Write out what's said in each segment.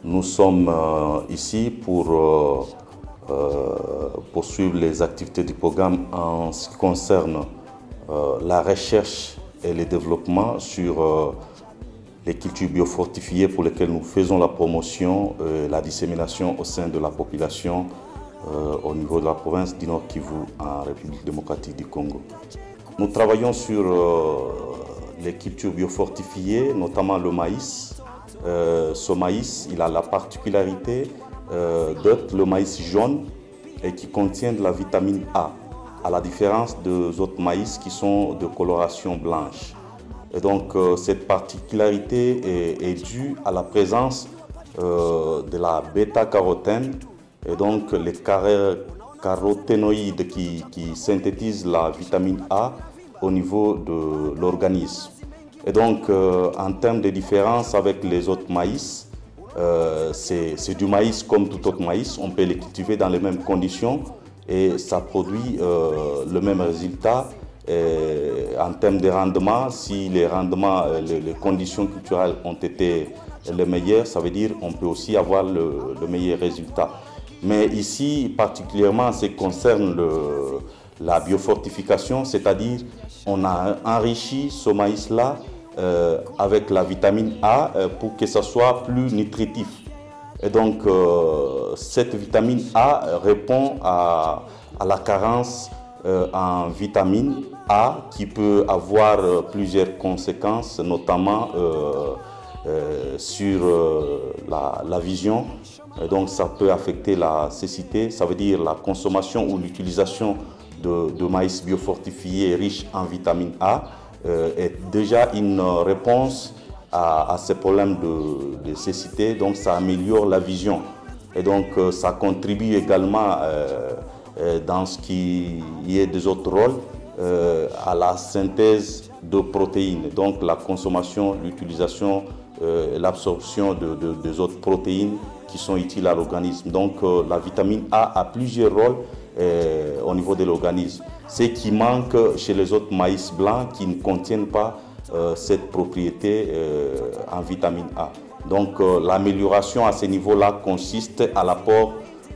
Nous sommes ici pour poursuivre les activités du programme en ce qui concerne la recherche et le développement sur les cultures biofortifiées pour lesquelles nous faisons la promotion et la dissémination au sein de la population au niveau de la province du Nord Kivu en République démocratique du Congo. Nous travaillons sur les cultures biofortifiées, notamment le maïs. Ce maïs, il a la particularité d'être le maïs jaune et qui contient de la vitamine A, à la différence des autres maïs qui sont de coloration blanche. Et donc cette particularité est due à la présence de la bêta-carotène et donc les caroténoïdes qui synthétisent la vitamine A au niveau de l'organisme. Et donc en termes de différence avec les autres maïs, c'est du maïs comme tout autre maïs, on peut les cultiver dans les mêmes conditions et ça produit le même résultat. En termes de rendement, si les rendements, les conditions culturelles ont été les meilleures, ça veut dire qu'on peut aussi avoir le meilleur résultat. Mais ici, particulièrement, en ce qui concerne la biofortification, c'est-à-dire on a enrichi ce maïs-là avec la vitamine A pour que ça soit plus nutritif. Et donc, cette vitamine A répond à la carence en vitamine A qui peut avoir plusieurs conséquences, notamment sur la vision. Et donc ça peut affecter la cécité, ça veut dire la consommation ou l'utilisation de maïs biofortifié riche en vitamine A est déjà une réponse à ces problèmes de cécité, donc ça améliore la vision. Et donc ça contribue également dans ce qui est des autres rôles à la synthèse de protéines, donc la consommation, l'utilisation, l'absorption des autres protéines qui sont utiles à l'organisme. Donc la vitamine A a plusieurs rôles au niveau de l'organisme. Ce qui manque chez les autres maïs blancs qui ne contiennent pas cette propriété en vitamine A. Donc l'amélioration à ce niveau-là consiste à l'apport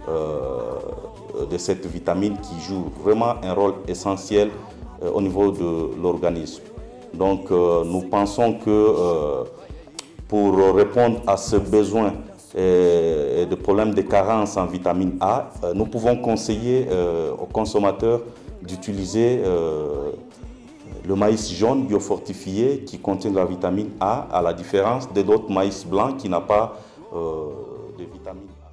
de cette vitamine qui joue vraiment un rôle essentiel au niveau de l'organisme. Donc nous pensons que pour répondre à ce besoin et de problèmes de carence en vitamine A, nous pouvons conseiller aux consommateurs d'utiliser le maïs jaune biofortifié qui contient de la vitamine A, à la différence de l'autre maïs blanc qui n'a pas de vitamine A.